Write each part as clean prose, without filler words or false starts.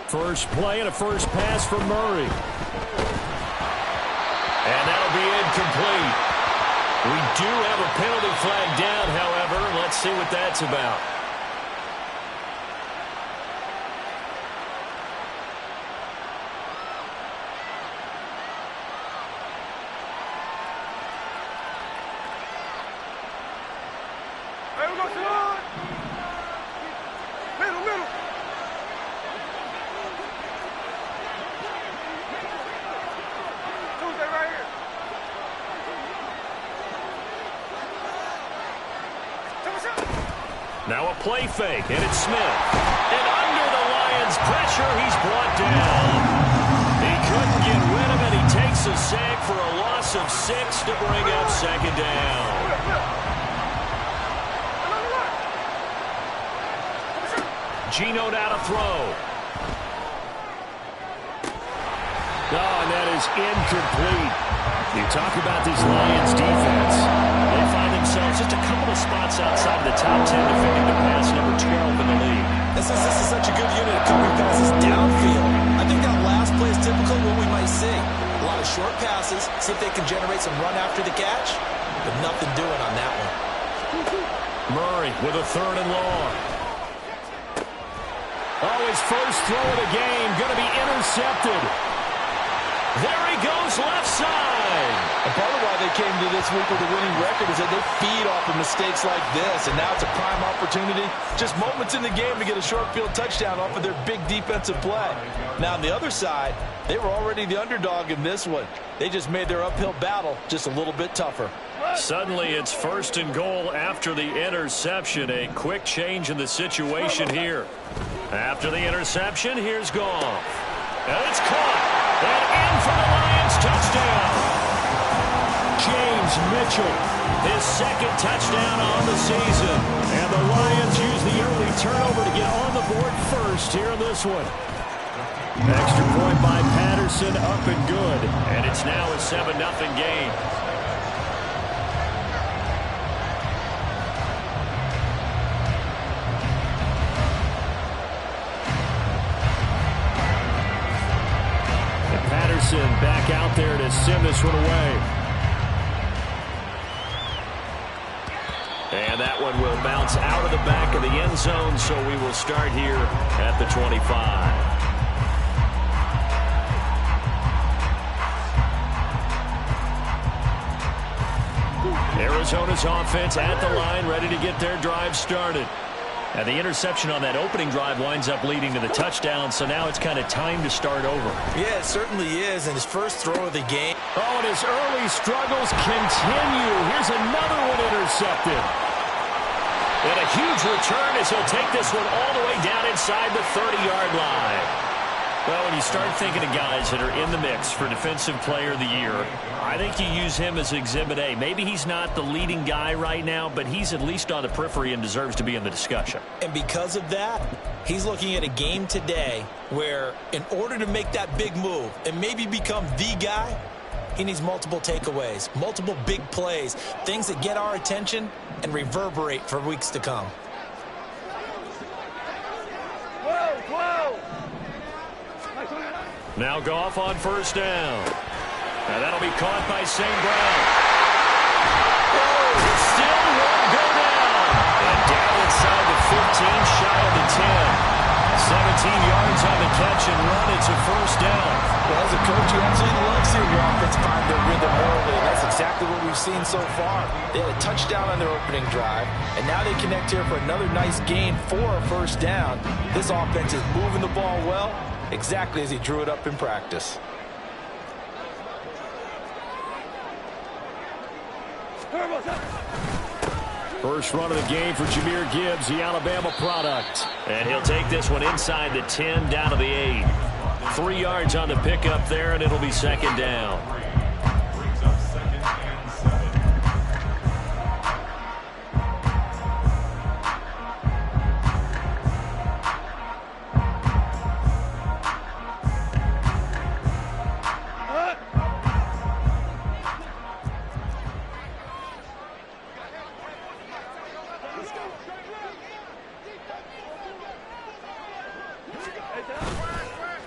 First play and a first pass for Murray. And that'll be incomplete. We do have a penalty flag down, however. Let's see what that's about. Now a play fake, and it's Smith. And under the Lions' pressure, he's brought down. He couldn't get rid of it. He takes a sack for a loss of 6 to bring up second down. Geno now to throw. Oh, and that is incomplete. You talk about this Lions defense. They find themselves just a couple of spots outside of the top 10, defending the pass, number 12 in the league. This is such a good unit of covering passes downfield. I think that last play is typically what we might see. A lot of short passes, see if they can generate some run after the catch, but nothing doing on that one. Murray with a 3rd and long. Oh, his first throw of the game going to be intercepted. There he goes, left side. And part of why they came to this week with a winning record is that they feed off of mistakes like this, and now it's a prime opportunity, just moments in the game to get a short field touchdown off of their big defensive play. Now on the other side, they were already the underdog in this one. They just made their uphill battle just a little bit tougher. Suddenly it's 1st and goal after the interception. A quick change in the situation here. After the interception, here's Goff. And it's caught. And in for the Lions, touchdown. James Mitchell, his 2nd touchdown on the season. And the Lions use the early turnover to get on the board first here in this one. Extra point by Patterson, up and good. And it's now a 7-0 game. Back out there to send this one away. And that one will bounce out of the back of the end zone, so we will start here at the 25. Arizona's offense at the line, ready to get their drive started. And the interception on that opening drive winds up leading to the touchdown, so now it's kind of time to start over. Yeah, it certainly is, and his first throw of the game. Oh, and his early struggles continue. Here's another one intercepted. And a huge return as he'll take this one all the way down inside the 30-yard line. Well, when you start thinking of guys that are in the mix for Defensive Player of the Year, I think you use him as Exhibit A. Maybe he's not the leading guy right now, but he's at least on the periphery and deserves to be in the discussion. And because of that, he's looking at a game today where in order to make that big move and maybe become the guy, he needs multiple takeaways, multiple big plays, things that get our attention and reverberate for weeks to come. Now Goff on 1st down. Now that'll be caught by St. Brown. Oh, it still won't go down. And down inside the 15, shy of the 10. 17 yards on the catch and run. It's a 1st down. Well, as a coach, you absolutely love seeing your offense find their rhythm early, and that's exactly what we've seen so far. They had a touchdown on their opening drive, and now they connect here for another nice gain for a 1st down. This offense is moving the ball well, exactly as he drew it up in practice. First run of the game for Jahmyr Gibbs, the Alabama product. And he'll take this one inside the 10, down to the 8. 3 yards on the pickup there, and it'll be 2nd down.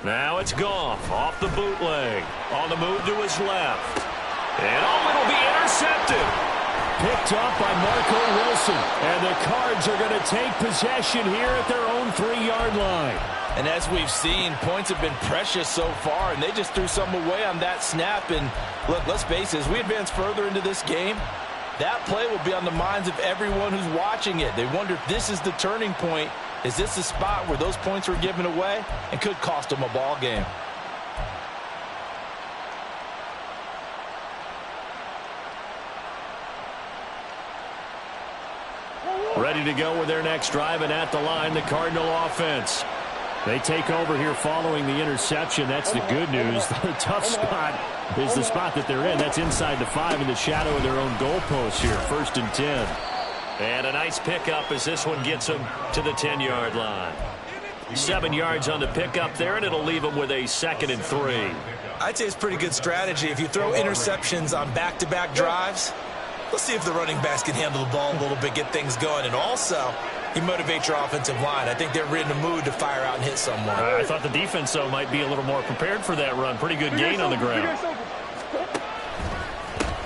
Now it's Goff off the bootleg. On the move to his left. And it'll be intercepted. Picked up by Marco Wilson. And the Cards are going to take possession here at their own 3-yard line. And as we've seen, points have been precious so far, and they just threw some away on that snap. And look, let's face it, as we advance further into this game, that play will be on the minds of everyone who's watching it. They wonder if this is the turning point. Is this the spot where those points were given away and could cost them a ball game? Ready to go with their next drive, and at the line, the Cardinal offense. They take over here following the interception. That's the good news. The tough spot is the spot that they're in. That's inside the 5 in the shadow of their own goalpost here. 1st and 10. And a nice pickup as this one gets them to the 10-yard line. 7 yards on the pickup there, and it'll leave them with a 2nd and 3. I'd say it's pretty good strategy. If you throw interceptions on back-to-back drives, let's see if the running backs can handle the ball a little bit, get things going. And also, you motivate your offensive line. I think they're in the mood to fire out and hit someone. I thought the defense, though, might be a little more prepared for that run. Pretty good gain on the ground.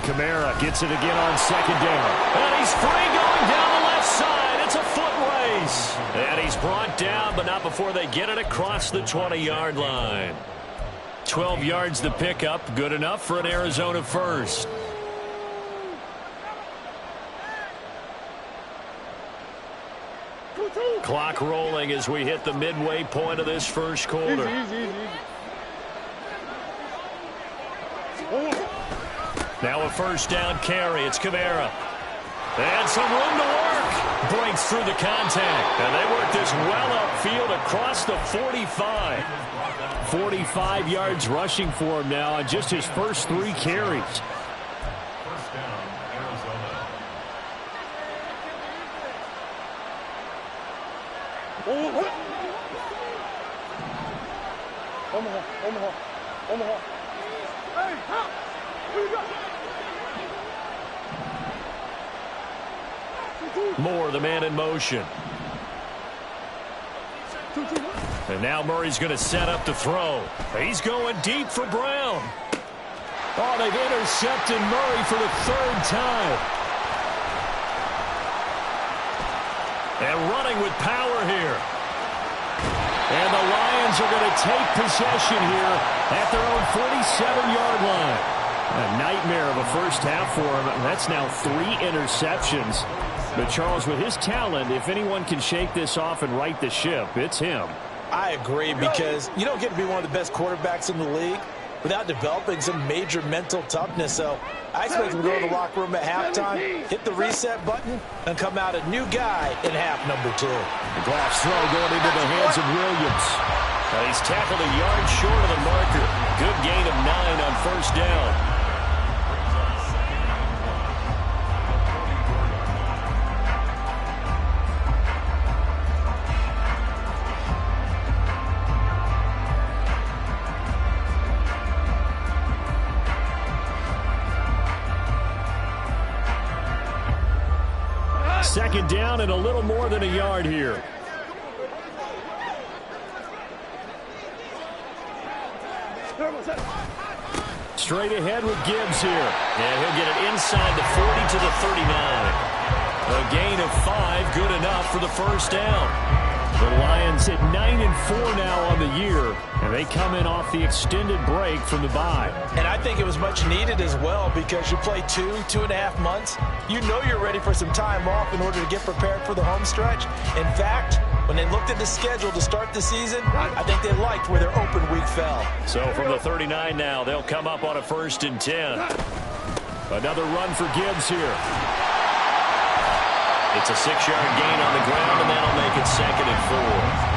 Kamara gets it again on 2nd down. And he's free going down the left side. It's a foot race. And he's brought down, but not before they get it across the 20-yard line. 12 yards the pickup. Good enough for an Arizona first. Clock rolling as we hit the midway point of this first quarter. Now a 1st down carry. It's Kamara. And some room to work. Breaks through the contact. And they work this well upfield across the 45. 45 yards rushing for him now on just his first 3 carries. Moore, the man in motion. And now Murray's going to set up to throw. He's going deep for Brown. Oh, they've intercepted Murray for the 3rd time. And running with power here. And the Lions are going to take possession here at their own 47-yard line. A nightmare of a first half for him. That's now 3 interceptions. But, Charles, with his talent, if anyone can shake this off and right the ship, it's him. I agree, because you don't get to be one of the best quarterbacks in the league without developing some major mental toughness. So I expect him to go to the locker room at halftime, hit the reset button, and come out a new guy in half number 2. The Goff's throw going into the hands of Williams. He's tackled a yard short of the marker. Good gain of 9 on 1st down. Second down and a little more than a yard here. Straight ahead with Gibbs here. And he'll get it inside the 40 to the 39. A gain of 5, good enough for the 1st down. The Lions at 9-4 now on the year, and they come in off the extended break from the bye. And I think it was much needed as well, because you play 2.5 months. You know you're ready for some time off in order to get prepared for the home stretch. In fact, when they looked at the schedule to start the season, I think they liked where their open week fell. So from the 39 now, they'll come up on a 1st and 10. Another run for Gibbs here. It's a 6-yard gain on the ground, and that'll make it 2nd and 4.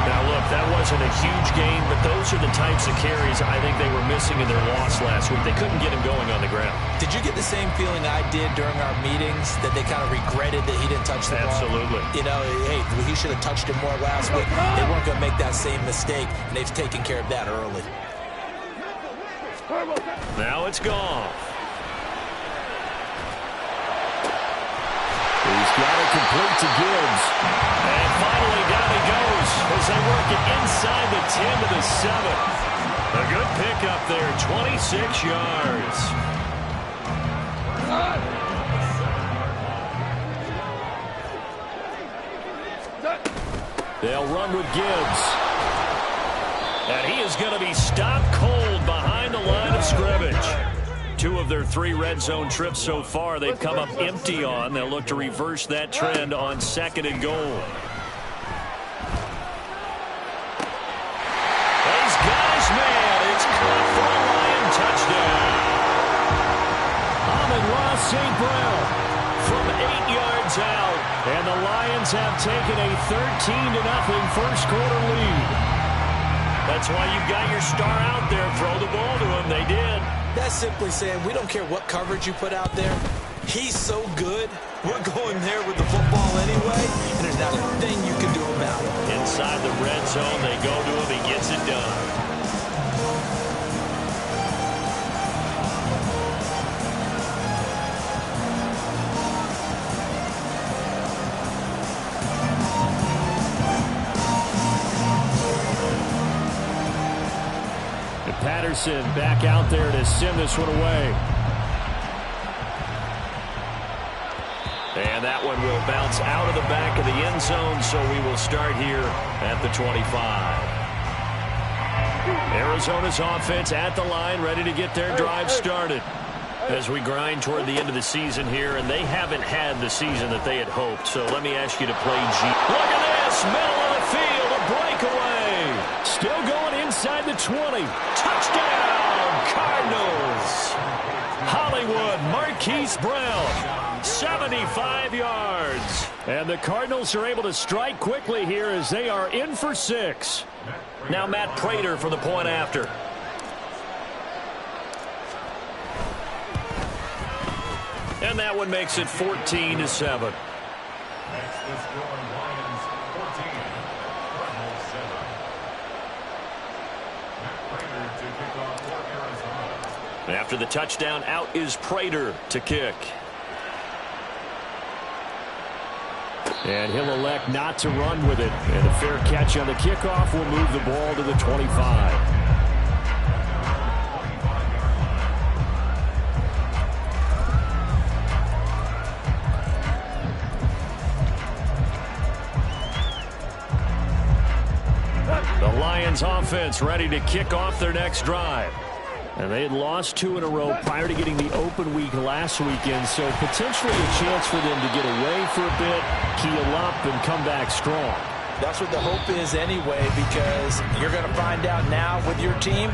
Now, look, that wasn't a huge gain, but those are the types of carries I think they were missing in their loss last week. They couldn't get him going on the ground. Did you get the same feeling I did during our meetings, that they kind of regretted that he didn't touch the ball? Absolutely. You know, hey, he should have touched it more last week. They weren't going to make that same mistake, and they've taken care of that early. Now it's gone. He's got it complete to Gibbs. And finally down he goes as they work it inside the 10 to the 7. A good pickup there, 26 yards. They'll run with Gibbs. And he is going to be stopped cold behind the line of scrimmage. 2 of their 3 red zone trips so far they've come up empty on. They'll look to reverse that trend on 2nd and goal. He's got his man. It's caught for a Lion touchdown. Amon-Ra St. Brown from 8 yards out. And the Lions have taken a 13-0 first quarter lead. That's why you've got your star out there. Throw the ball to him. They did. That's simply saying we don't care what coverage you put out there. He's so good. We're going there with the football anyway, and there's not a thing you can do about it. Inside the red zone, they go to him. He gets it done. Patterson back out there to send this one away. And that one will bounce out of the back of the end zone, so we will start here at the 25. Arizona's offense at the line, ready to get their drive started. As we grind toward the end of the season here, and they haven't had the season that they had hoped, so let me ask you to play G. Look at this, middle of the field, a breakaway. Still going inside the 20. Touchdown, Cardinals. Hollywood, Marquise Brown, 75 yards. And the Cardinals are able to strike quickly here as they are in for 6. Now Matt Prater for the point after. And that one makes it 14-7. After the touchdown, out is Prater to kick. And he'll elect not to run with it. And a fair catch on the kickoff will move the ball to the 25. The Lions offense ready to kick off their next drive. And they had lost 2 in a row prior to getting the open week last weekend, so potentially a chance for them to get away for a bit, keel up, and come back strong. That's what the hope is anyway, because you're going to find out now with your team,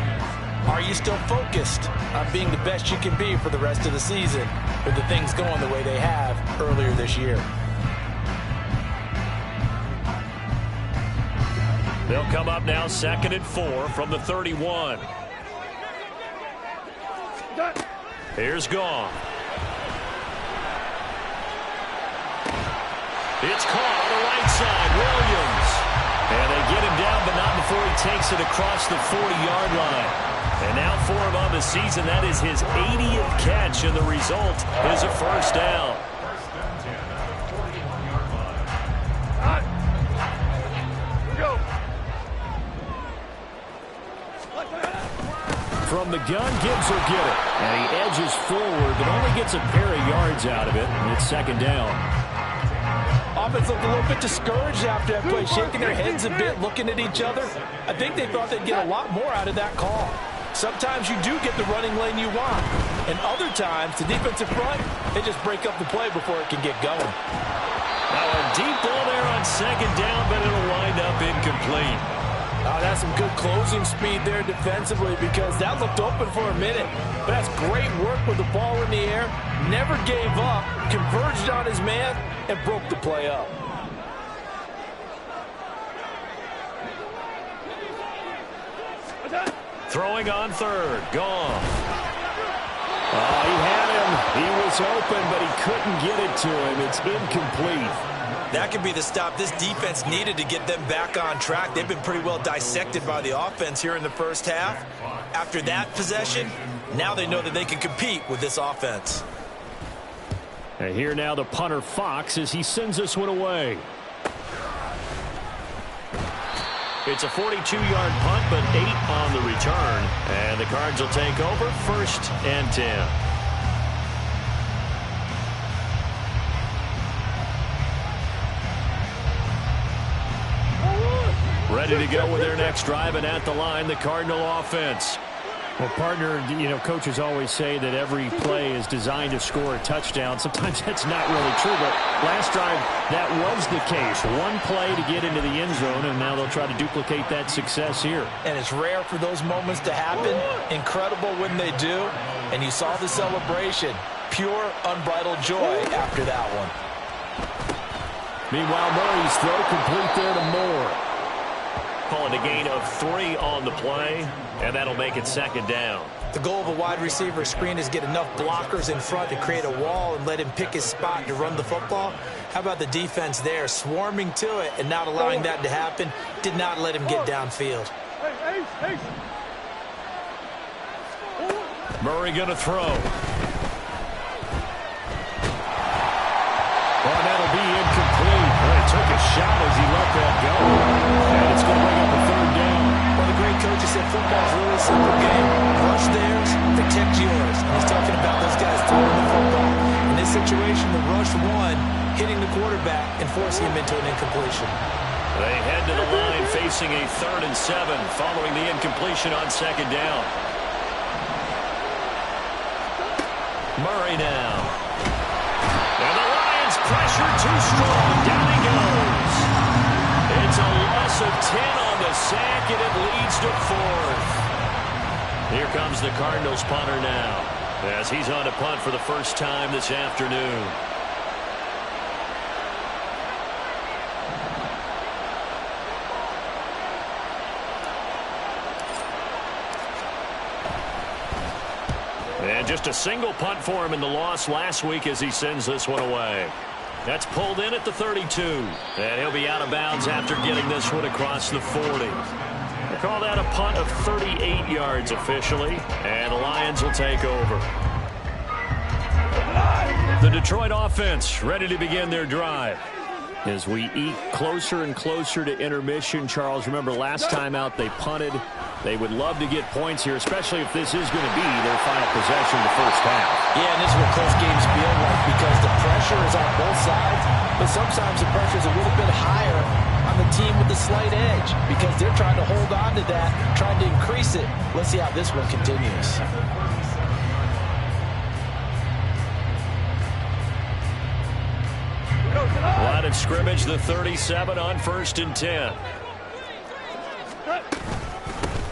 are you still focused on being the best you can be for the rest of the season with the things going the way they have earlier this year? They'll come up now 2nd and 4 from the 31. Here's Goff. It's caught on the right side. Williams. And they get him down, but not before he takes it across the 40-yard line. And now for him on the season, that is his 80th catch, and the result is a first down. From the gun, Gibbs will get it. And he edges forward, but only gets a pair of yards out of it. And it's 2nd down. Offense looked a little bit discouraged after that play, shaking their heads a bit, looking at each other. I think they thought they'd get a lot more out of that call. Sometimes you do get the running lane you want. And other times, the defensive front, they just break up the play before it can get going. Now a deep ball there on 2nd down, but it'll wind up incomplete. That's some good closing speed there defensively, because that looked open for a minute. But that's great work with the ball in the air. Never gave up, converged on his man, and broke the play up. Throwing on 3rd. Goff. He had him. He was open, but he couldn't get it to him. It's incomplete. That could be the stop this defense needed to get them back on track. They've been pretty well dissected by the offense here in the first half. After that possession, now they know that they can compete with this offense. And here now the punter Fox as he sends this one away. It's a 42-yard punt, but 8 on the return. And the Cards will take over 1st and 10. Ready to go with their next drive, and at the line, the Cardinal offense. Well, partner, coaches always say that every play is designed to score a touchdown. Sometimes that's not really true, but last drive, that was the case. One play to get into the end zone, and now they'll try to duplicate that success here. And it's rare for those moments to happen. Incredible when they do. And you saw the celebration. Pure, unbridled joy after that one. Meanwhile, Murray's throw complete there to Moore. Calling a gain of 3 on the play, and that'll make it 2nd down. The goal of a wide receiver screen is get enough blockers in front to create a wall and let him pick his spot to run the football. How about the defense there, swarming to it and not allowing that to happen? Did not let him get downfield. Murray going to throw. Well, that'll be incomplete. Well, he took a shot as he let that go. And it's going to bring up a 3rd down. Well, the great coach has said football is really a simple game. Rush theirs, protect yours. And he's talking about those guys throwing the football. In this situation, the rush won, hitting the quarterback and forcing him into an incompletion. They head to the line facing a 3rd and 7 following the incompletion on 2nd down. Murray now. And the Lions pressure too strong. Down he goes. It's a loss of 10 on the sack, and it leads to 4th. Here comes the Cardinals punter now, as he's on to punt for the first time this afternoon. And just a single punt for him in the loss last week as he sends this one away. That's pulled in at the 32. And he'll be out of bounds after getting this one across the 40. They call that a punt of 38 yards officially. And the Lions will take over. The Detroit offense ready to begin their drive. As we eke closer and closer to intermission, Charles, remember last time out they punted. They would love to get points here, especially if this is going to be their final possession of the first half. Yeah, and this is what close games feel like because the pressure is on both sides, but sometimes the pressure is a little bit higher on the team with the slight edge because they're trying to hold on to that, trying to increase it. Let's see how this one continues. Line of scrimmage, the 37 on 1st and 10.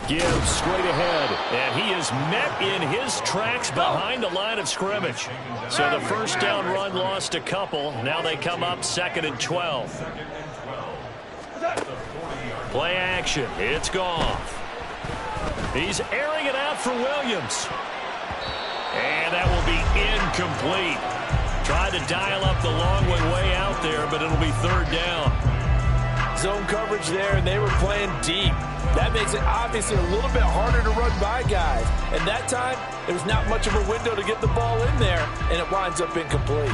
Gibbs straight ahead, and he is met in his tracks behind the line of scrimmage. So the first down run lost a couple. Now they come up 2nd and 12. Play action. It's Goff. He's airing it out for Williams. And that will be incomplete. Tried to dial up the long way out there, but it'll be 3rd down. Zone coverage there, and they were playing deep. That makes it obviously a little bit harder to run by guys. And that time, there's not much of a window to get the ball in there, and it winds up incomplete.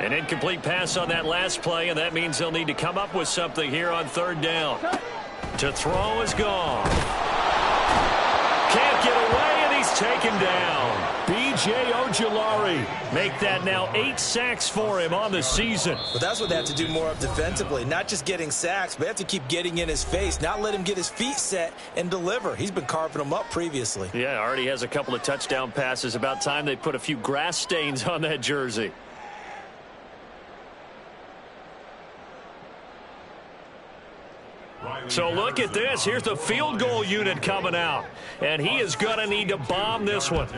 An incomplete pass on that last play, and that means they'll need to come up with something here on 3rd down. To throw is gone. Can't get away, and he's taken down. B.J. Ojulari make that now 8 sacks for him on the season. But that's what they have to do more of defensively. Not just getting sacks, but they have to keep getting in his face, not let him get his feet set and deliver. He's been carving them up previously. Yeah, already has a couple of touchdown passes. About time they put a few grass stains on that jersey. So look at this. Here's the field goal unit coming out. And he is going to need to bomb this one.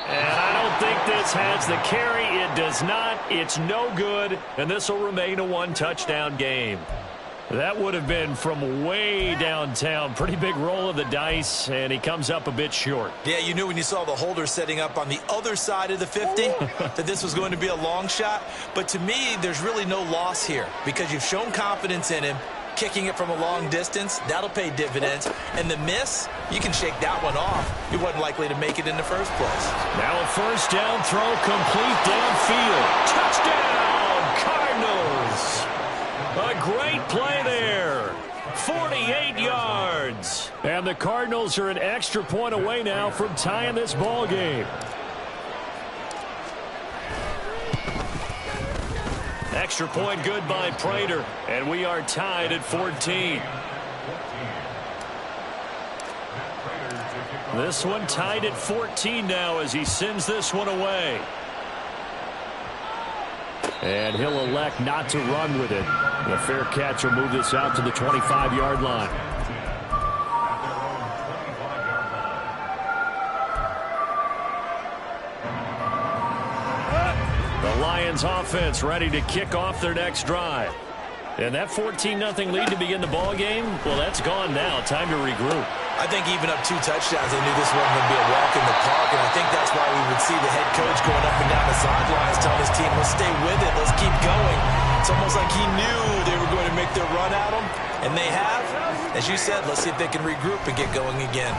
And I don't think this has the carry. It does not. It's no good. And this will remain a 1-touchdown game. That would have been from way downtown. Pretty big roll of the dice, and he comes up a bit short. Yeah, you knew when you saw the holder setting up on the other side of the 50 that this was going to be a long shot. But to me, there's really no loss here because you've shown confidence in him. kicking it from a long distance, that'll pay dividends. And the miss, you can shake that one off. He wasn't likely to make it in the first place. Now a first down throw, complete downfield. Touchdown, Cardinals. A great play there. 48 yards. And the Cardinals are an extra point away now from tying this ball game. Extra point good by Prater, and we are tied at 14. This one tied at 14 now as he sends this one away. And he'll elect not to run with it. The fair catch will move this out to the 25-yard line. The Lions offense ready to kick off their next drive. And that 14-0 lead to begin the ball game, well, that's gone now. Time to regroup. I think even up 2 touchdowns, they knew this wasn't going to be a walk in the park, and I think that's why we would see the head coach going up and down the sidelines telling his team, let's stay with it, let's keep going. It's almost like he knew they were going to make their run at him, and they have. As you said, let's see if they can regroup and get going again.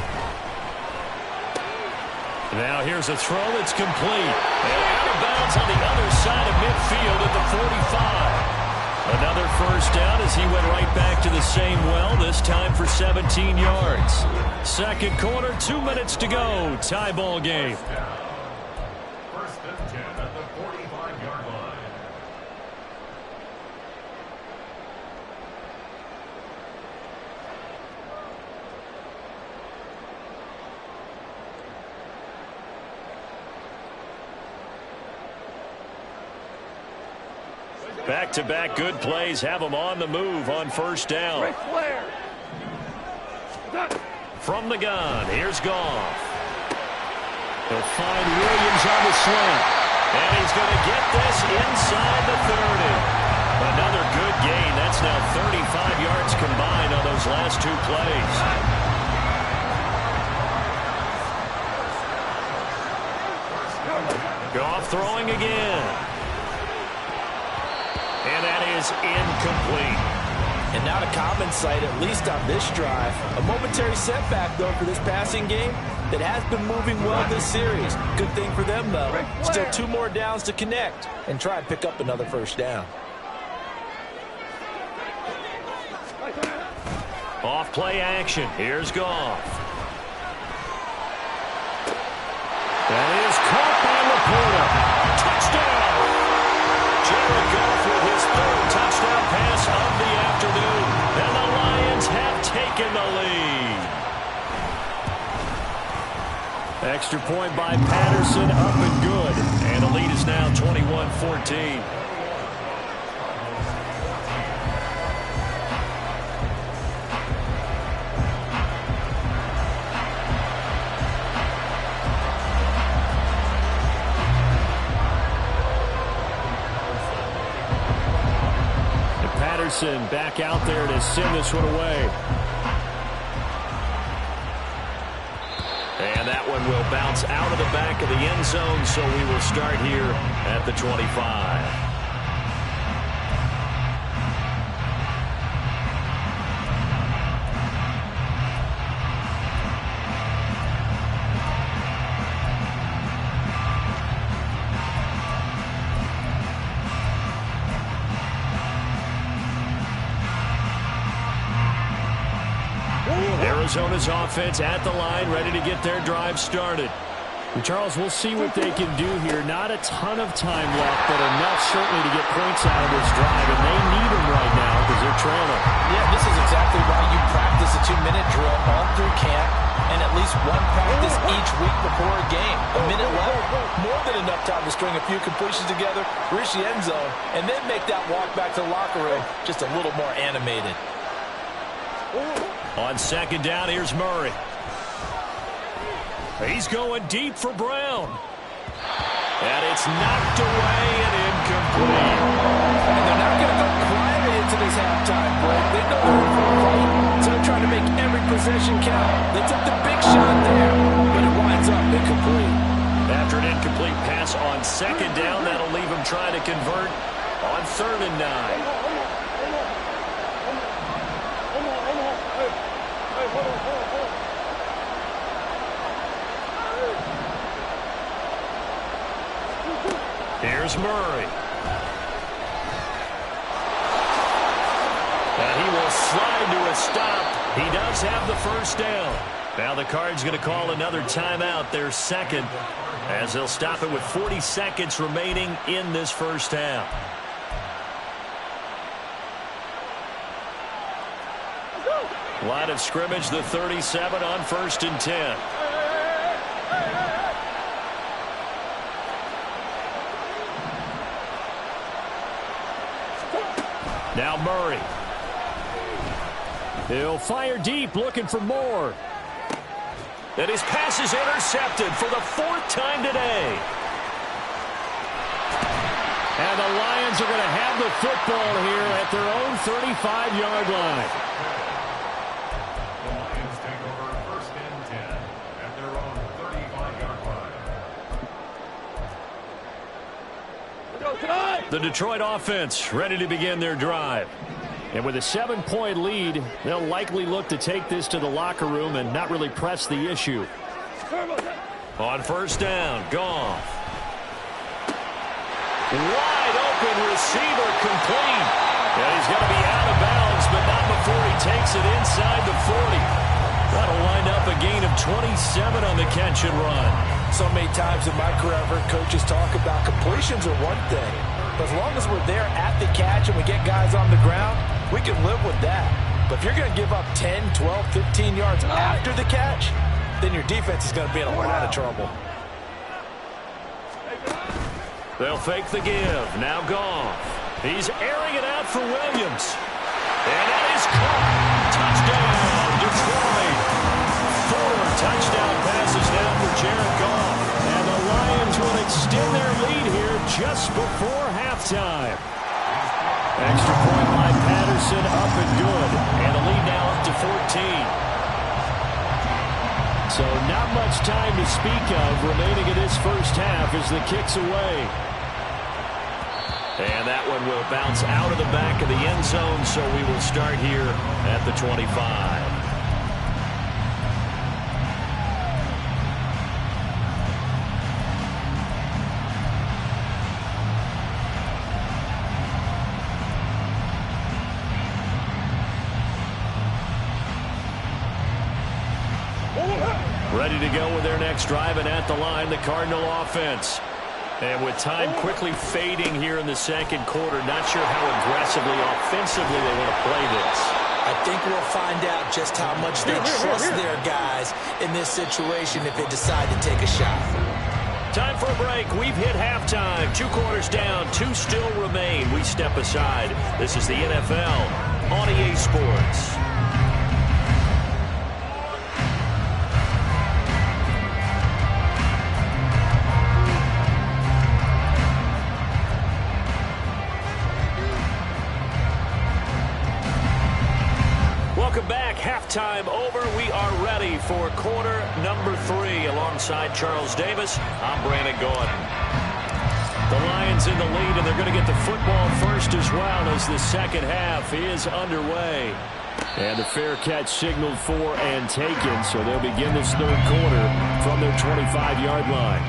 Now here's a throw that's complete. And out of bounds on the other side of midfield at the 45. Another first down as he went right back to the same well, this time for 17 yards. Second quarter, 2 minutes to go. Tie ball game. First and 10 at the 45-yard line. Back-to-back good plays have them on the move on first down. From the gun, here's Goff. He'll find Williams on the slant. And he's going to get this inside the 30. Another good gain. That's now 35 yards combined on those last 2 plays. Goff throwing again. And that is incomplete. And not a common sight, at least on this drive. A momentary setback, though, for this passing game that has been moving well this series. Good thing for them, though. Still 2 more downs to connect and try and pick up another first down. Off play action. Here's Goff. That is caught by Laporta. Touchdown! Jared Goff with his 3rd touchdown pass of the afternoon. And the Lions have taken the lead. Extra point by Patterson, up and good. And the lead is now 21-14. Back out there to send this one away. And that one will bounce out of the back of the end zone, so we will start here at the 25. Arizona's offense at the line, ready to get their drive started. And Charles, we'll see what they can do here. Not a ton of time left, but enough certainly to get points out of this drive, and they need them right now because they're trailing. Yeah, this is exactly why you practice a 2-minute drill all through camp and at least one practice each week before a game. A minute left, more than enough time to string a few completions together, reach the end zone, and then make that walk back to the locker room just a little more animated. On second down, here's Murray. He's going deep for Brown. And it's knocked away and incomplete. And they're not going to go quietly into this halftime break. They know they're in for a fight, so they're trying to make every possession count. They took the big shot there, but it winds up incomplete. After an incomplete pass on second down, that'll leave him trying to convert on 3rd and 9. Here's Murray. And he will slide to a stop. He does have the first down. Now the Cards going to call another timeout, their second, as they'll stop it with 40 seconds remaining in this first half. Line of scrimmage, the 37 on 1st and 10. Now Murray. He'll fire deep, looking for more. And his pass is intercepted for the 4th time today. And the Lions are going to have the football here at their own 35-yard line. The Lions take over 1st and 10 at their own 35-yard line. The Detroit offense ready to begin their drive. And with a 7-point lead, they'll likely look to take this to the locker room and not really press the issue. On 1st down, Goff. Wide open receiver, complete. And he's going to be out of bounds, but not before he takes it inside the 40. That'll wind up a gain of 27 on the catch and run. So many times in my career, I've heard coaches talk about completions are one thing. But as long as we're there at the catch and we get guys on the ground, we can live with that. But if you're going to give up 10, 12, 15 yards after the catch, then your defense is going to be in a lot of trouble. They'll fake the give. Now Goff. He's airing it out for Williams. And that is caught. Touchdown, Detroit. 4 touchdown passes now for Jared Goff. And the Lions will extend their lead here just before halftime. Extra point by Patterson, up and good. And the lead now up to 14. So not much time to speak of remaining in this first half as the kick's away. And that one will bounce out of the back of the end zone, so we will start here at the 25. Ready to go with their next drive, and at the line, the Cardinal offense. And with time quickly fading here in the second quarter, not sure how aggressively, offensively they want to play this. I think we'll find out just how much they trust their guys in this situation if they decide to take a shot. Time for a break. We've hit halftime. 2 quarters down, 2 still remain. We step aside. This is the NFL on EA Sports. Welcome back. Halftime over. We are ready for quarter number 3. Alongside Charles Davis, I'm Brandon Gordon. The Lions in the lead, and they're going to get the football first as well as the second half is underway. And the fair catch signaled for and taken, so they'll begin this third quarter from their 25-yard line.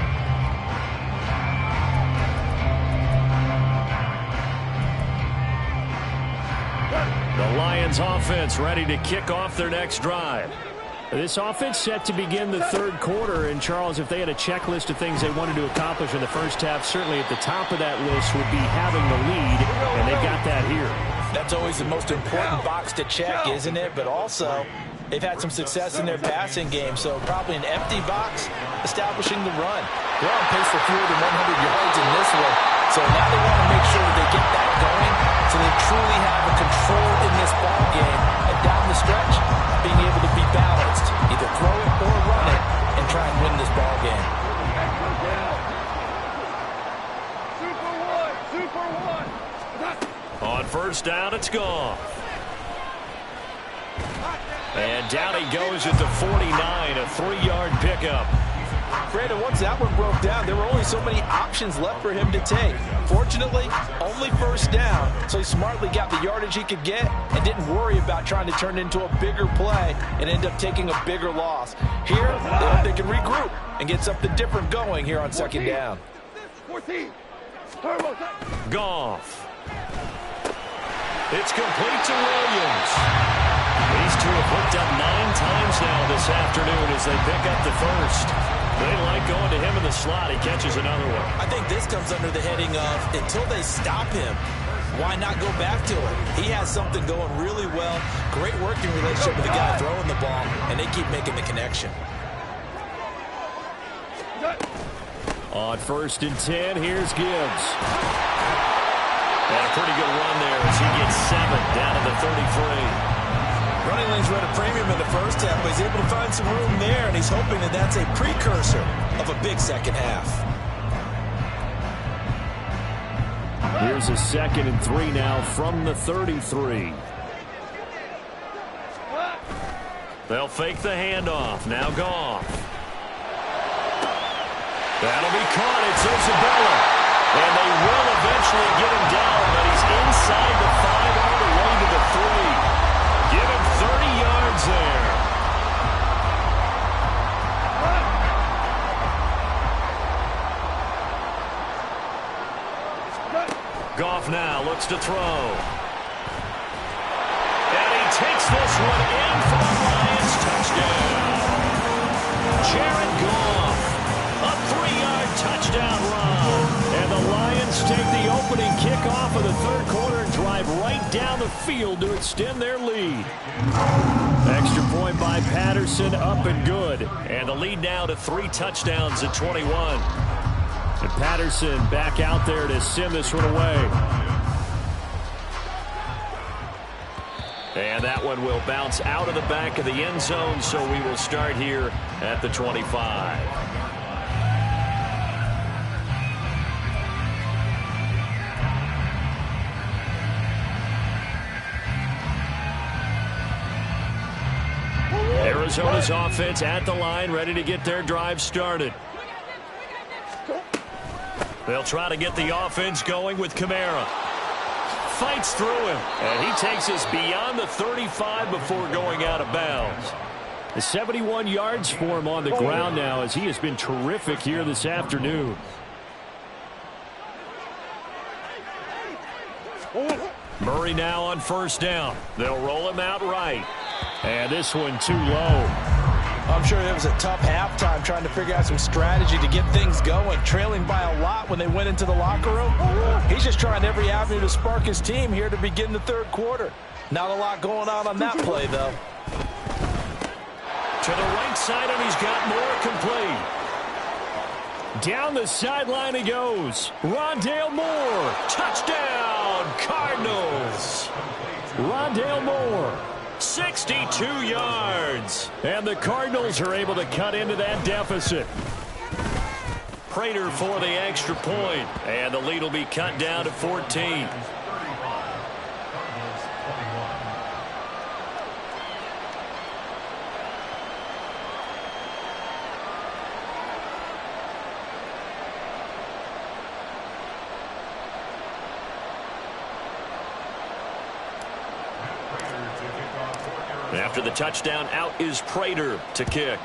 The Lions offense ready to kick off their next drive. This offense set to begin the third quarter. And, Charles, if they had a checklist of things they wanted to accomplish in the first half, certainly at the top of that list would be having the lead, and they've got that here. That's always the most important box to check, isn't it? But also, they've had some success in their passing game, so probably an empty box, establishing the run. They're on pace for fewer than 100 yards in this one, so now they want to make sure that they get that going so they truly have a control in this ball game. And down the stretch, being able to be balanced, either throw it or run it, and try and win this ball game. On first down, it's gone. And down he goes at the 49, a 3-yard pickup. Granted, once that one broke down, there were only so many options left for him to take. Fortunately, only first down, so he smartly got the yardage he could get and didn't worry about trying to turn it into a bigger play and end up taking a bigger loss. Here, they can regroup and get something different going here on second down. Goff. It's complete to Williams. These two have hooked up 9 times now this afternoon as they pick up the first. They like going to him in the slot. He catches another one. I think this comes under the heading of until they stop him, why not go back to it? He has something going really well. Great working relationship with the guy throwing the ball, and they keep making the connection. On 1st and 10, here's Gibbs. And a pretty good run there as he gets 7 down to the 33. Running lanes were at a premium in the first half, but he's able to find some room there, and he's hoping that that's a precursor of a big second half. Here's a 2nd and 3 now from the 33. They'll fake the handoff. Now Goff. That'll be caught. It's Isabella. And they will eventually get him down, but he's inside the 5 all the way to the 3. Give him 30 yards there. Goff now looks to throw. And he takes this one in for the Lions touchdown. Jared Goff, a 3-yard touchdown run. And the Lions take the opening kickoff of the third quarter and drive right down the field to extend their lead. Extra point by Patterson, up and good. And the lead now to 3 touchdowns at 21. And Patterson back out there to send this one away. And that one will bounce out of the back of the end zone, so we will start here at the 25. Arizona's offense at the line, ready to get their drive started. They'll try to get the offense going with Kamara. Fights through him, and he takes us beyond the 35 before going out of bounds. 71 yards for him on the ground now, as he has been terrific here this afternoon. Murray now on 1st down. They'll roll him out right. And this one too low. I'm sure it was a tough halftime trying to figure out some strategy to get things going. Trailing by a lot when they went into the locker room. He's just trying every avenue to spark his team here to begin the third quarter. Not a lot going on that play, though. To the right side, and he's got more complete. Down the sideline he goes. Rondale Moore. Touchdown, Cardinals. Rondale Moore. 62 yards. And the Cardinals are able to cut into that deficit. Prater for the extra point. And the lead will be cut down to 14. After the touchdown, out is Prater to kick.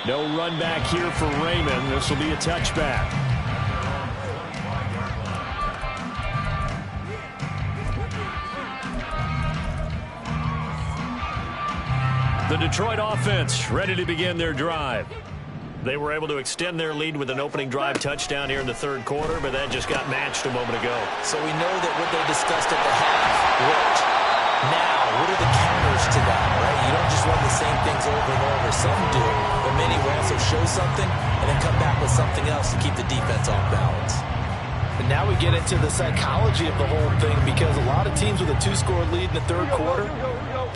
No run back here for Raymond. This will be a touchback. The Detroit offense ready to begin their drive. They were able to extend their lead with an opening drive touchdown here in the third quarter, but that just got matched a moment ago. So we know that what they discussed at the half worked. Now, what are the counters to that, right? You don't just run the same things over and over. Some do, but many will also show something and then come back with something else to keep the defense off balance. And now we get into the psychology of the whole thing, because a lot of teams with a 2-score lead in the third quarter,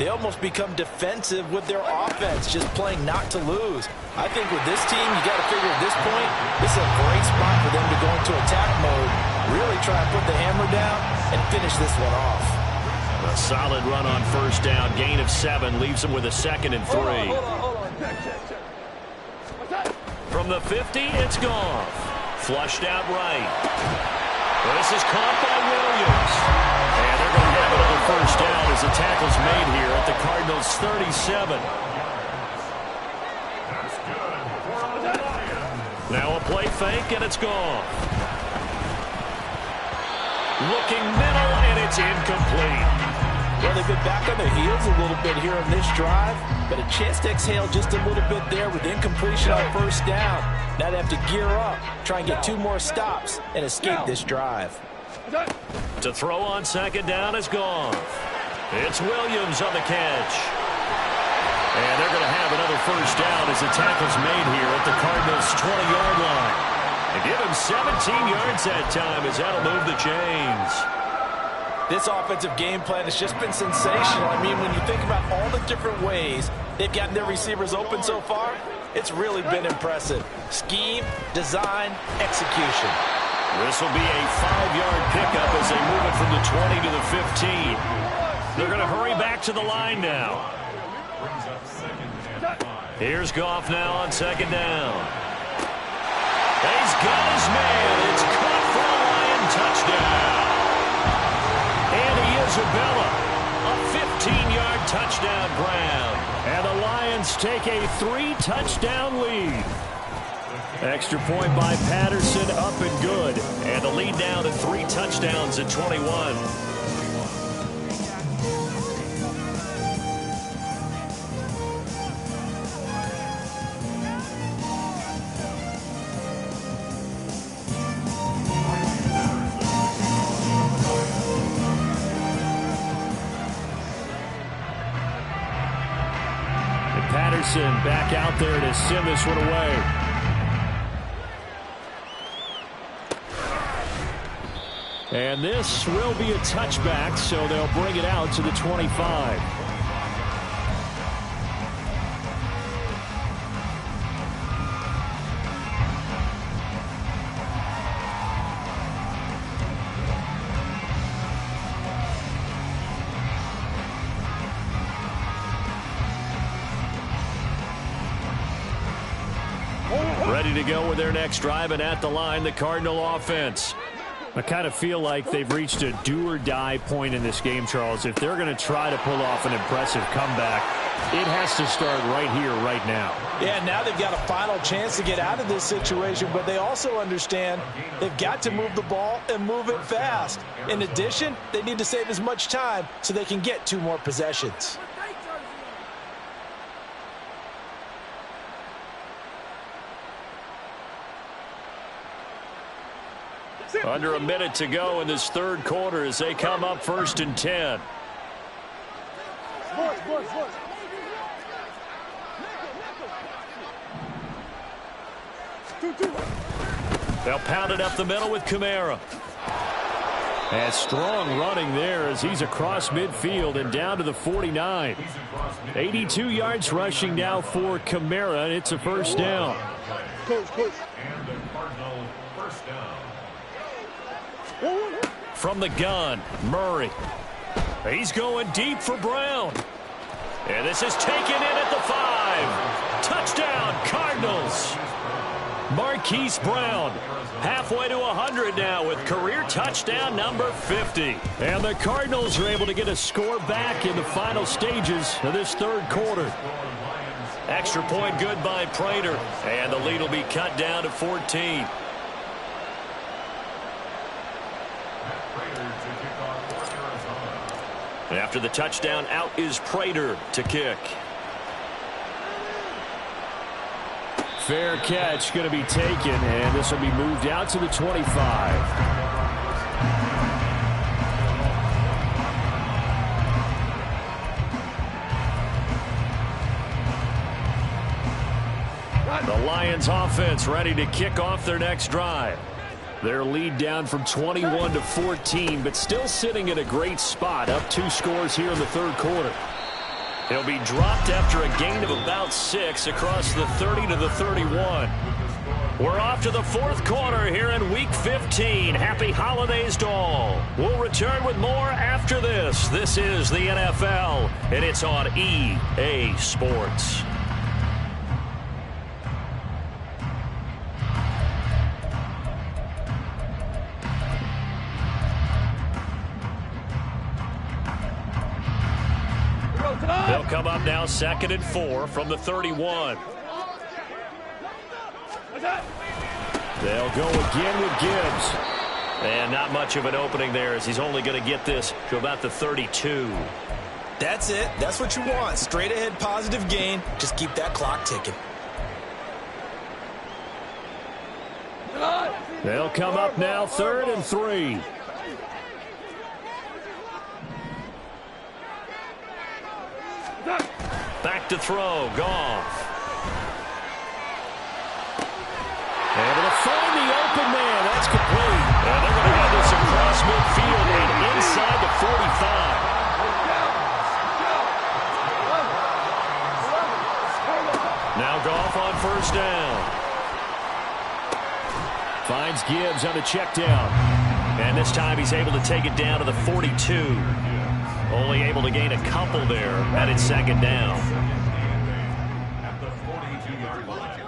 they almost become defensive with their offense, just playing not to lose. I think with this team, you got to figure at this point, this is a great spot for them to go into attack mode, really try and put the hammer down and finish this one off. A solid run on first down. Gain of 7 leaves them with a 2nd and 3. Hold on. From the 50, it's Goff. Flushed out right. This is caught by Williams. And they're going to have another first down as the tackle's made here at the Cardinals' 37. Now a play fake, and it's Goff. Looking middle, and it's incomplete. Well, they've been back on their heels a little bit here on this drive, but a chance to exhale just a little bit there with incompletion on first down. Now they have to gear up, try and get 2 more stops, and escape this drive. To throw on 2nd down is Goff. It's Williams on the catch. And they're going to have another first down as the tackle's made here at the Cardinals' 20-yard line. They give him 17 yards that time as that'll move the chains. This offensive game plan has just been sensational. I mean, when you think about all the different ways they've gotten their receivers open so far, it's really been impressive. Scheme, design, execution. This will be a 5-yard pickup as they move it from the 20 to the 15. They're going to hurry back to the line now. Here's Goff now on 2nd down. He's got his man. It's caught for a Lion touchdown. And Isabella, a 15-yard touchdown ground. And the Lions take a 3-touchdown lead. Extra point by Patterson, up and good. And the lead down to 3 touchdowns at 21. Patterson back out there to send this one away. And this will be a touchback, so they'll bring it out to the 25. Ready to go with their next drive, and at the line, the Cardinal offense. I kind of feel like they've reached a do-or-die point in this game, Charles. If they're going to try to pull off an impressive comeback, it has to start right here, right now. Yeah, now they've got a final chance to get out of this situation, but they also understand they've got to move the ball and move it fast. In addition, they need to save as much time so they can get 2 more possessions. Under a minute to go in this 3rd quarter as they come up 1st and 10. They'll pound it up the middle with Kamara. And strong running there as he's across midfield and down to the 49. 82 yards rushing now for Kamara, and it's a first down. And the Cardinal first down. From the gun, Murray. He's going deep for Brown. And this is taken in at the 5. Touchdown, Cardinals. Marquise Brown, halfway to 100 now with career touchdown number 50. And the Cardinals are able to get a score back in the final stages of this 3rd quarter. Extra point good by Prater. And the lead will be cut down to 14. And after the touchdown, out is Prater to kick. Fair catch going to be taken, and this will be moved out to the 25. The Lions offense ready to kick off their next drive. Their lead down from 21 to 14, but still sitting at a great spot, up 2 scores here in the 3rd quarter. He'll be dropped after a gain of about 6 across the 30 to the 31. We're off to the fourth quarter here in Week 15. Happy holidays to all. We'll return with more after this. This is the NFL, and it's on EA Sports. They'll come up now 2nd and 4 from the 31. They'll go again with Gibbs. And not much of an opening there as he's only going to get this to about the 32. That's it. That's what you want. Straight ahead positive gain. Just keep that clock ticking. They'll come up now 3rd and 3. Back to throw. Goff. Able to find the open man. That's complete. And they're going to have this across midfield and inside the 45. Now Goff on 1st down. Finds Gibbs on the check down. And this time he's able to take it down to the 42. Only able to gain a couple there at its 2nd down. At the 42-yard line.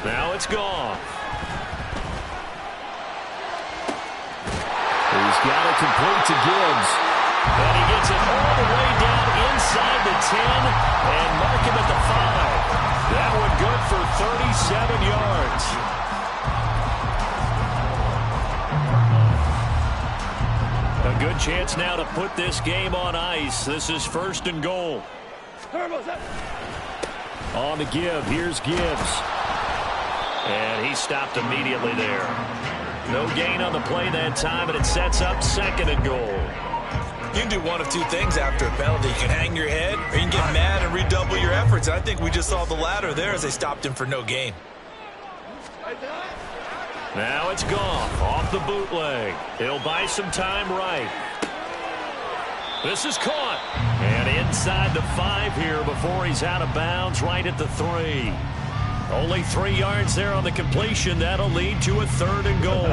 Now it's Goff. He's got it complete to Gibbs. And he gets it all the way down inside the 10 and mark him at the 5. That one good for 37 yards. A good chance now to put this game on ice. This is 1st and goal. On to Gibbs. Here's Gibbs. And he stopped immediately there. No gain on the play that time, and it sets up 2nd and goal. You can do one of two things after a penalty. You can hang your head, or you can get mad and redouble your efforts. I think we just saw the latter there as they stopped him for no gain. Now it's Goff off the bootleg. He'll buy some time right. This is caught. And inside the 5 here before he's out of bounds right at the 3. Only 3 yards there on the completion. That'll lead to a 3rd and goal.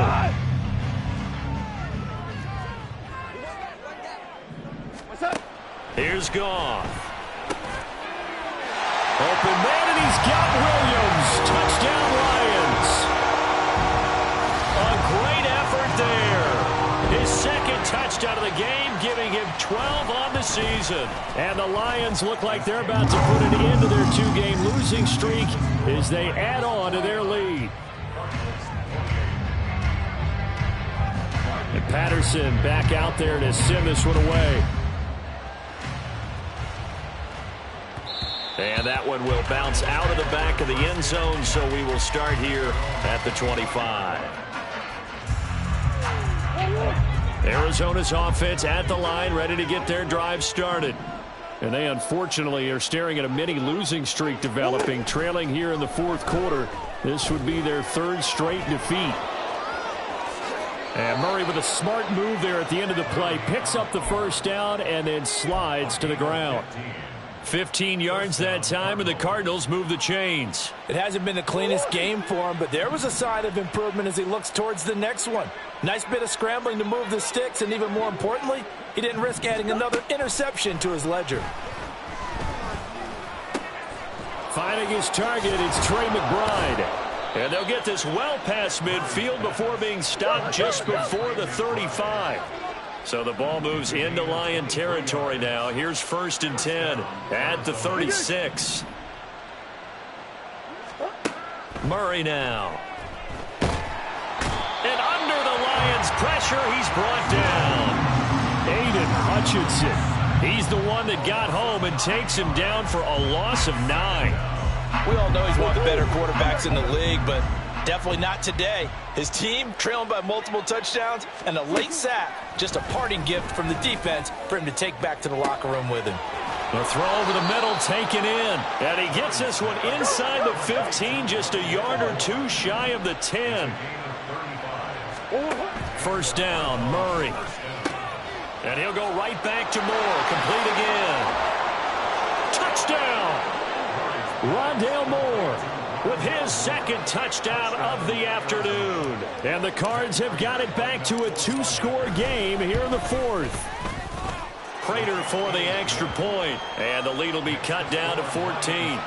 Here's Goff. Open man, and he's got Williams. Touchdown, Lions. A great effort there. His 2nd touchdown of the game, giving him 12 on the season. And the Lions look like they're about to put an end to their 2-game losing streak as they add on to their lead. And Patterson back out there to send this one away. And that one will bounce out of the back of the end zone, so we will start here at the 25. Arizona's offense at the line, ready to get their drive started. And they unfortunately are staring at a mini losing streak developing, trailing here in the 4th quarter. This would be their 3rd straight defeat. And Murray with a smart move there at the end of the play. Picks up the 1st down and then slides to the ground. 15 yards that time, and the Cardinals move the chains. It hasn't been the cleanest game for him, but there was a sign of improvement as he looks towards the next one. Nice bit of scrambling to move the sticks, and even more importantly, he didn't risk adding another interception to his ledger. Finding his target, it's Trey McBride. And they'll get this well past midfield before being stopped just before the 35. So the ball moves into Lion territory now. Here's 1st and 10 at the 36. Murray now. And under the Lions' pressure, he's brought down. Aiden Hutchinson. He's the one that got home and takes him down for a loss of 9. We all know he's one of the better quarterbacks in the league, but definitely not today. His team trailing by multiple touchdowns and a late sack. Just a parting gift from the defense for him to take back to the locker room with him. The throw over the middle taken in. And he gets this one inside the 15, just a yard or 2 shy of the 10. 1st down, Murray. And he'll go right back to Moore. Complete again. Touchdown! Rondale Moore. with his second touchdown of the afternoon. And the Cards have got it back to a 2-score game here in the fourth. Prater for the extra point, and the lead will be cut down to 14.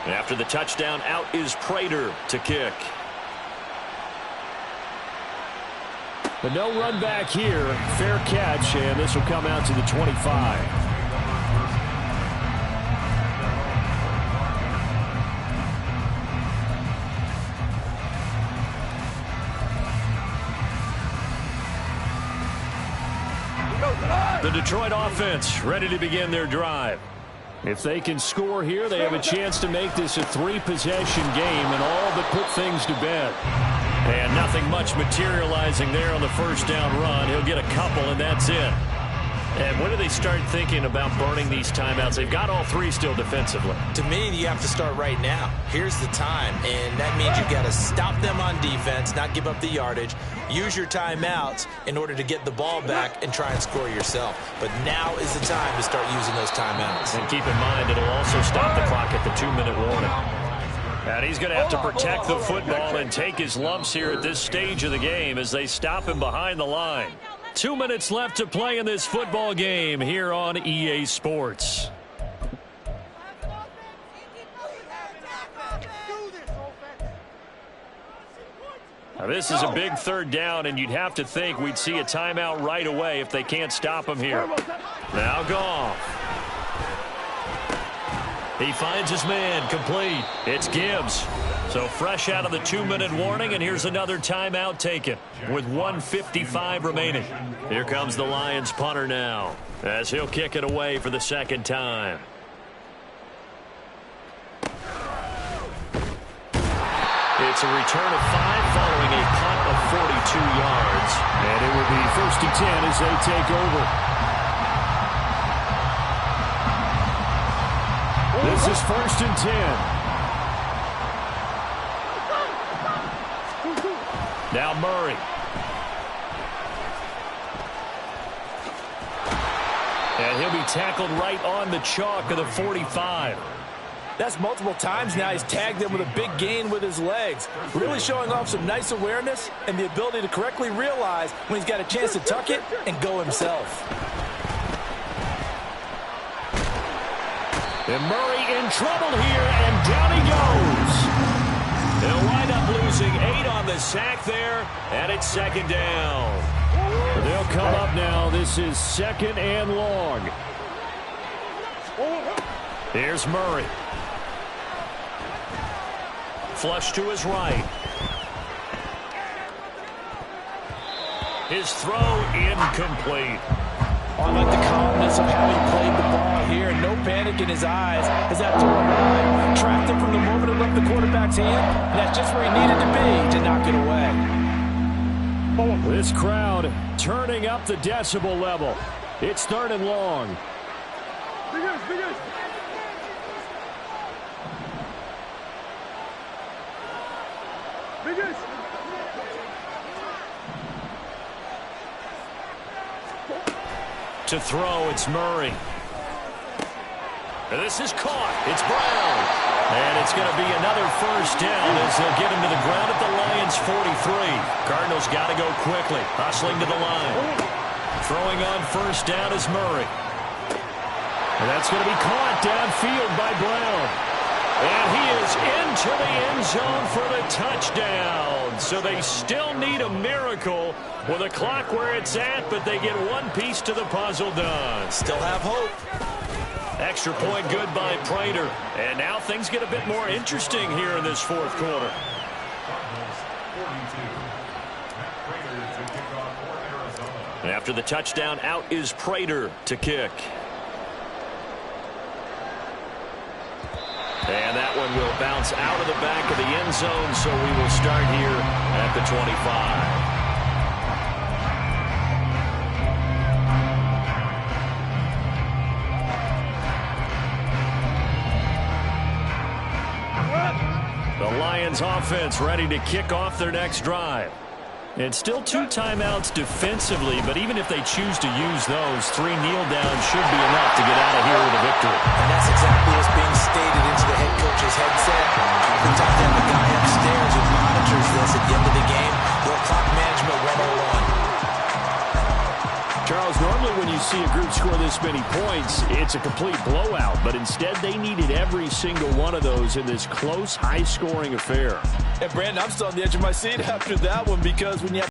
After the touchdown, out is Prater to kick. But no run back here. Fair catch, and this will come out to the 25. The Detroit offense ready to begin their drive. If they can score here, they have a chance to make this a 3-possession game and all but put things to bed. And nothing much materializing there on the first down run. He'll get a couple, and that's it. And when do they start thinking about burning these timeouts? They've got all 3 still defensively. To me, you have to start right now. Here's the time, and that means you've got to stop them on defense, not give up the yardage, use your timeouts in order to get the ball back and try and score yourself. But now is the time to start using those timeouts. And keep in mind, it'll also stop the clock at the 2-minute warning. And he's going to have to protect the football and take his lumps here at this stage of the game as they stop him behind the line. 2 minutes left to play in this football game here on EA Sports. Now this is a big third down, and you'd have to think we'd see a timeout right away if they can't stop him here. Now Goff. He finds his man, complete. It's Gibbs. So fresh out of the 2-minute warning, and here's another timeout taken with 1:55 remaining. Here comes the Lions punter now as he'll kick it away for the second time. It's a return of 5 following a punt of 42 yards. And it will be 1st and 10 as they take over. This is 1st and 10. Now Murray. And he'll be tackled right on the chalk of the 45. That's multiple times now he's tagged him with a big gain with his legs. Really showing off some nice awareness and the ability to correctly realize when he's got a chance to tuck it and go himself. And Murray in trouble here, and down he goes. They'll wind up losing 8 on the sack there, and it's 2nd down. They'll come up now. This is 2nd and long. Here's Murray. Flush to his right. His throw incomplete. I like the calmness of how he played the ball here. No panic in his eyes as that throw arrived. Tracked it from the moment it left the quarterback's hand. And that's just where he needed to be to knock it away. This crowd turning up the decibel level. It's 3rd and long. To throw, it's Murray. And this is caught. It's Brown. And it's going to be another 1st down as they'll get him to the ground at the Lions' 43. Cardinals got to go quickly, hustling to the line. Throwing on 1st down is Murray. And that's going to be caught downfield by Brown. And he is into the end zone for the touchdown. So they still need a miracle with a clock where it's at, but they get one piece to the puzzle done. Still have hope. Extra point good by Prater. And now things get a bit more interesting here in this 4th quarter. And after the touchdown, out is Prater to kick. And that one will bounce out of the back of the end zone, so we will start here at the 25. The Lions offense ready to kick off their next drive. And still 2 timeouts defensively, but even if they choose to use those, 3 kneel downs should be enough to get out of here with a victory. And that's exactly what's being stated into the head coach's headset. Oftentimes they have a guy upstairs who monitors this at the end of the game. Little clock management 101. Charles, normally when you see a group score this many points, it's a complete blowout. But instead, they needed every single one of those in this close, high-scoring affair. And, Brandon, I'm still on the edge of my seat after that one because when you have